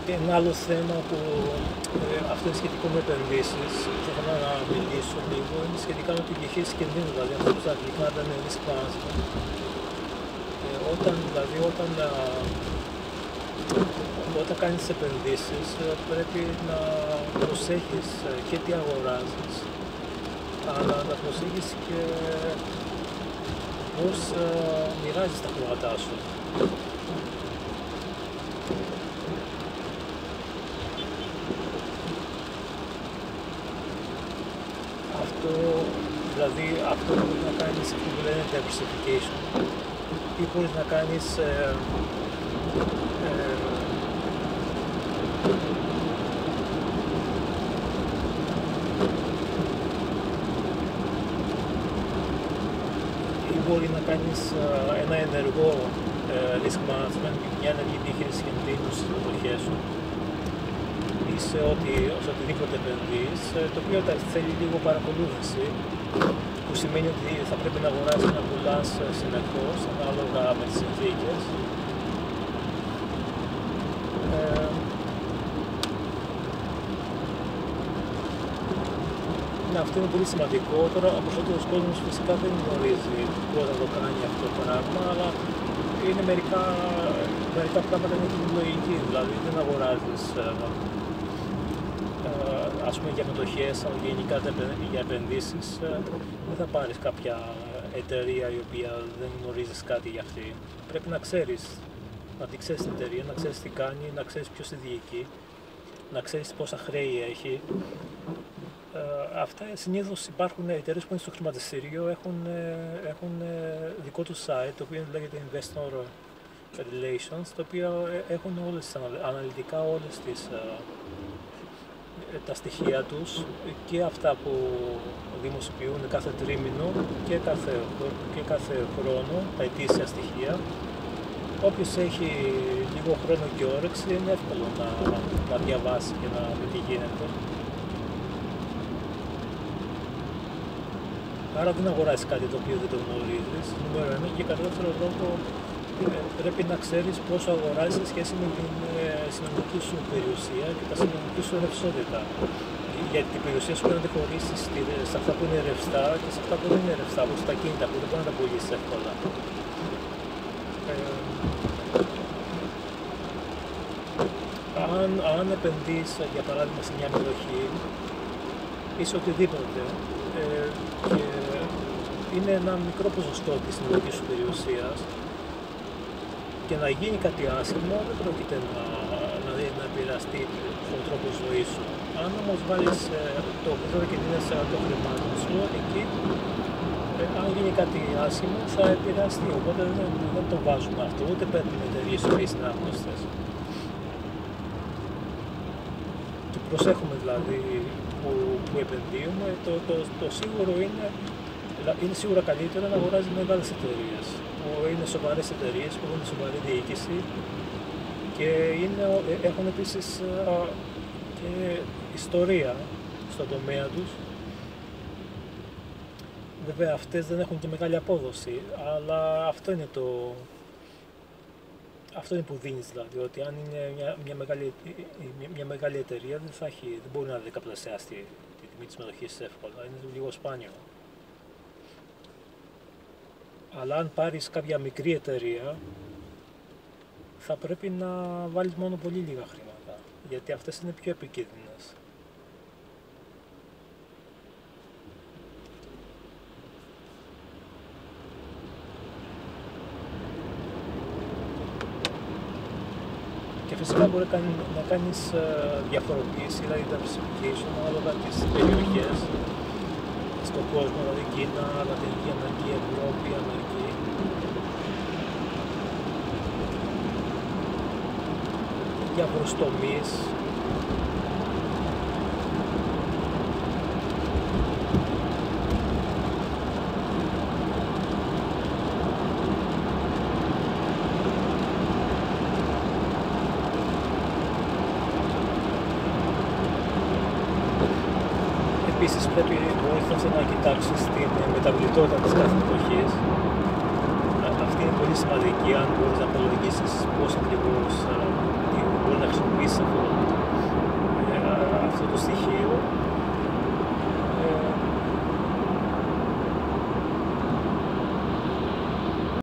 Ένα άλλο θέμα που αυτό είναι σχετικό με επενδύσεις, θα ήθελα να μιλήσω λίγο, είναι σχετικά με τη διαχείριση κινδύνου, δηλαδή αυτό που στα αγγλικά ήταν risk management. Όταν κάνεις επενδύσεις πρέπει να προσέχεις και τι αγοράζεις, αλλά να προσέχεις και πώς μοιράζεις τα χρήματά σου. Αυτό μπορεί να κάνεις αυτό που λένε diversification ή μπορείς να κάνεις ένα ενεργό risk management, μια ενεργή διαχείριση κινδύνου στις μετοχές σου ή σε οτιδήποτε επενδύεις, το οποίο θέλει λίγο παρακολούθηση, που σημαίνει ότι θα πρέπει να αγοράσεις και να πουλάς συνεχώς, ανάλογα με τις συνθήκες. Αυτό είναι πολύ σημαντικό. Τώρα ο περισσότερος κόσμος φυσικά δεν γνωρίζει πώς να το κάνει αυτό το πράγμα, αλλά είναι μερικά πράγματα είναι και λογική, δηλαδή δεν αγοράζεις ας πούμε για μετοχές, αλλά γενικά για επενδύσεις δεν θα πάρεις κάποια εταιρεία η οποία δεν γνωρίζεις κάτι για αυτή. Πρέπει να ξέρεις, να την ξέρεις την εταιρεία, να ξέρεις τι κάνει, να ξέρεις ποιος τη διοικεί, να ξέρεις πόσα χρέη έχει. Αυτά συνήθως υπάρχουν εταιρείες που είναι στο χρηματιστήριο, έχουν δικό του site, το οποίο λέγεται Investor Relations, το οποίο έχουν αναλυτικά όλες τα στοιχεία τους και αυτά που δημοσιοποιούν κάθε τρίμηνο και κάθε χρόνο, τα ετήσια στοιχεία. Όποιος έχει λίγο χρόνο και όρεξη είναι εύκολο να διαβάσει και να δει τι γίνεται. Άρα δεν αγοράζεις κάτι το οποίο δεν το γνωρίζεις, νούμερο 1, και κατά δεύτερο λόγο πρέπει να ξέρεις πόσο αγοράζεις σε σχέση με την συνολική σου περιουσία και τα συνολική σου ρευστότητα. Γιατί την περιουσία σου πρέπει να τη χωρίσεις σε αυτά που είναι ρευστά και σε αυτά που δεν είναι ρευστά, όπως τα κίνητα που δεν μπορεί να τα πουλήσεις εύκολα. Αν επενδύεις, για παράδειγμα, σε μια μετοχή ή σε οτιδήποτε, και είναι ένα μικρό ποσοστό της συνολικής σου περιουσίας και να γίνει κάτι άσχημο, δεν πρόκειται να επηρεαστεί τον τρόπο ζωής σου. Αν όμως βάλεις το χρόνο και δίνεις το χρημάτων σου, εκεί αν γίνει κάτι άσχημο θα επηρεαστεί, οπότε δεν το βάζουμε αυτό, ούτε παίρνουν εταιρείες οι οποίες είναι άγνωστες. Και προσέχουμε δηλαδή που επενδύουμε, το σίγουρο είναι σίγουρα καλύτερο να αγοράζει μεγάλες εταιρείες, που είναι σοβαρές εταιρείες, που έχουν σοβαρή διοίκηση και έχουν επίσης και ιστορία στον τομέα τους. Βέβαια αυτές δεν έχουν και μεγάλη απόδοση, αλλά αυτό είναι που δίνεις, δηλαδή, ότι αν είναι μια μεγάλη εταιρεία δεν μπορεί να δεκαπλασιάσει τη τιμή της μετοχής εύκολα, είναι λίγο σπάνιο. Αλλά αν πάρεις κάποια μικρή εταιρεία, θα πρέπει να βάλεις μόνο πολύ λίγα χρήματα, γιατί αυτές είναι πιο επικίνδυνες. Και φυσικά μπορεί να κάνεις διαφοροποίηση, δηλαδή diversification, ανάλογα τις περιοχές στον κόσμο, δηλαδή Κίνα, Λατινική Αμερική, Ευρώπη, Αμερική. Διάφορους τομείς. Επίσης μπορείς να κοιτάξεις την μεταβλητότητα της κάθε εποχής. Αυτή είναι πολύ σημαντική, αν μπορείς να απολογίσεις πώς ακριβώς μπορεί να χρησιμοποιήσεις σε αυτό το